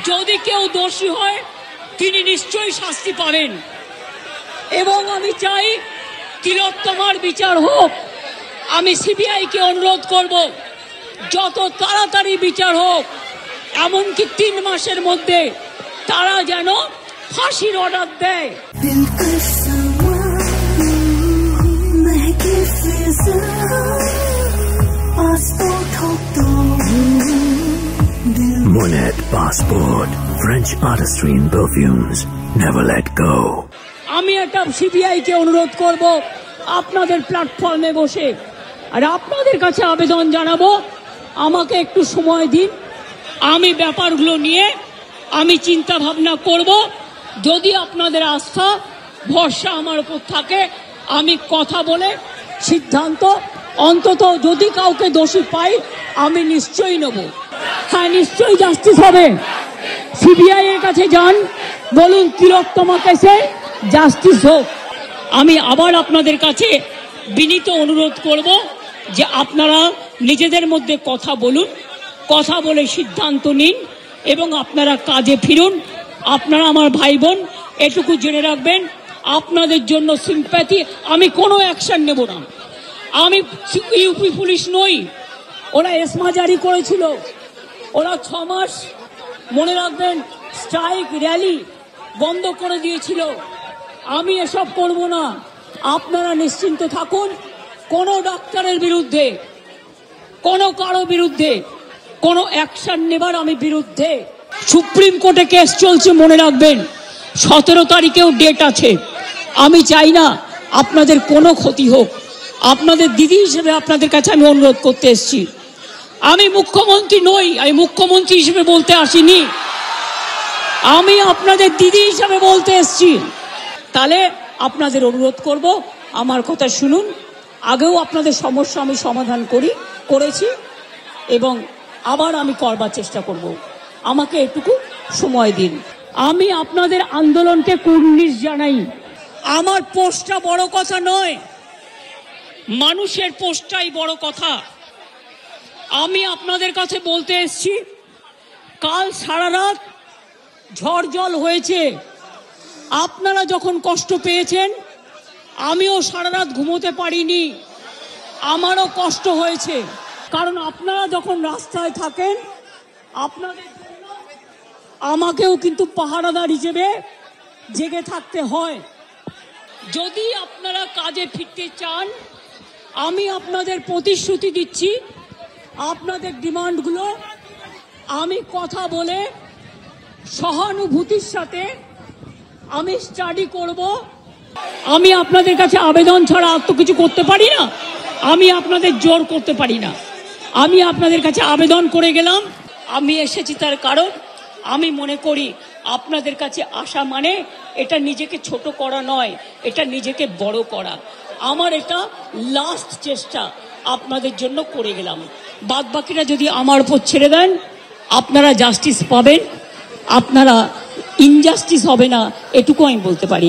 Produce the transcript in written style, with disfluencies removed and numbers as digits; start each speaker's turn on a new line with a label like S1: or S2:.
S1: যদি কেউ দোষী হয় তিনি নিশ্চয়ই শাস্তি পাবেন এবং আমি চাই তিলোত্তমার বিচার হোক। আমি সিবিআইকে অনুরোধ করব যত তাড়াতাড়ি বিচার হোক, এমনকি 3 মাসের মধ্যে তারা যেন ফাঁসির অর্ডার দেয়।
S2: Monet Passport, French artistry in perfumes. Never let go.
S1: আমি একটা সিবিআইকে অনুরোধ করব আপনাদের প্ল্যাটফর্মে বসে, আর আপনাদের কাছে আবেদন জানাবো আমাকে একটু সময় দিন, আমি ব্যাপারগুলো নিয়ে আমি চিন্তা ভাবনা করব। যদি আপনাদের আস্থা ভরসা আমার উপর থাকে আমি কথা বলে সিদ্ধান্ত, অন্তত যদি কাউকে দোষী পাই আমি নিশ্চয়ই নেব। হ্যাঁ, নিশ্চয়ই জাস্টিস হবে। সিবিআই এর কাছে যান, বলুন তিলোত্তমা কেসে জাস্টিস হোক। আমি আবার আপনাদের কাছে বিনীত অনুরোধ করব যে আপনারা নিজেদের মধ্যে কথা বলুন, কথা বলে সিদ্ধান্ত নিন এবং আপনারা কাজে ফিরুন। আপনারা আমার ভাই বোন, এটুকু জেনে রাখবেন আপনাদের জন্য সিম্প্যাথি। আমি কোনো অ্যাকশন নেব না। আমি ইউপি পুলিশ নই। ওরা এসমা জারি করেছিল, ওরা 6 মাস মনে রাখবেন স্ট্রাইক র্যালি বন্ধ করে দিয়েছিল। আমি এসব করব না। আপনারা নিশ্চিন্ত থাকুন, কোনো ডাক্তারের বিরুদ্ধে, কোনো কারো বিরুদ্ধে কোনো অ্যাকশন নেবার আমি বিরুদ্ধে। সুপ্রিম কোর্টে কেস চলছে, মনে রাখবেন 17 তারিখেও ডেট আছে। আমি চাই না আপনাদের কোনো ক্ষতি হোক। আপনাদের দিদি হিসেবে আপনাদের কাছে আমি অনুরোধ করতে এসেছি। আমি মুখ্যমন্ত্রী নই, আমি মুখ্যমন্ত্রী হিসেবে বলতে আসিনি, আমি আপনাদের দিদি হিসেবে বলতে এসেছি। তাহলে আপনাদের অনুরোধ করব আমার কথা শুনুন। আগেও আপনাদের সমস্যা আমি সমাধান করেছি এবং আবার আমি করবার চেষ্টা করব। আমাকে একটু সময় দিন। আমি আপনাদের আন্দোলনকে কুর্নিশ জানাই। আমার পোস্টটা বড় কথা নয়, মানুষের পোস্টটাই বড় কথা। আমি আপনাদের কাছে বলতে এসেছি, কাল সারা রাত ঝড় জল হয়েছে। আপনারা যখন কষ্ট পেয়েছেন আমিও সারা রাত ঘুমোতে পারিনি, আমারও কষ্ট হয়েছে। কারণ আপনারা যখন রাস্তায় থাকেন আপনাদের জন্য আমাকেও কিন্তু পাহারাদার হিসেবে জেগে থাকতে হয়। যদি আপনারা কাজে ফিরতে চান আমি আপনাদের প্রতিশ্রুতি দিচ্ছি, আপনাদের ডিমান্ডগুলো আমি কথা বলে সহানুভূতির সাথে আমি স্টাডি করব। আমি আপনাদের কাছে আবেদন ছাড়া আর তো কিছু করতে পারি না, আমি আপনাদের জোর করতে পারি না। আমি আপনাদের কাছে আবেদন করে গেলাম। আমি এসেছি তার কারণ আমি মনে করি আপনাদের কাছে আসা মানে এটা নিজেকে ছোট করা নয়, এটা নিজেকে বড় করা। আমার এটা লাস্ট চেষ্টা আপনাদের জন্য করে গেলাম। বাদ বাকিরা যদি আমার উপর ছেড়ে দেন আপনারা জাস্টিস পাবেন, আপনারা ইনজাস্টিস হবে না, এটুকু আমি বলতে পারি।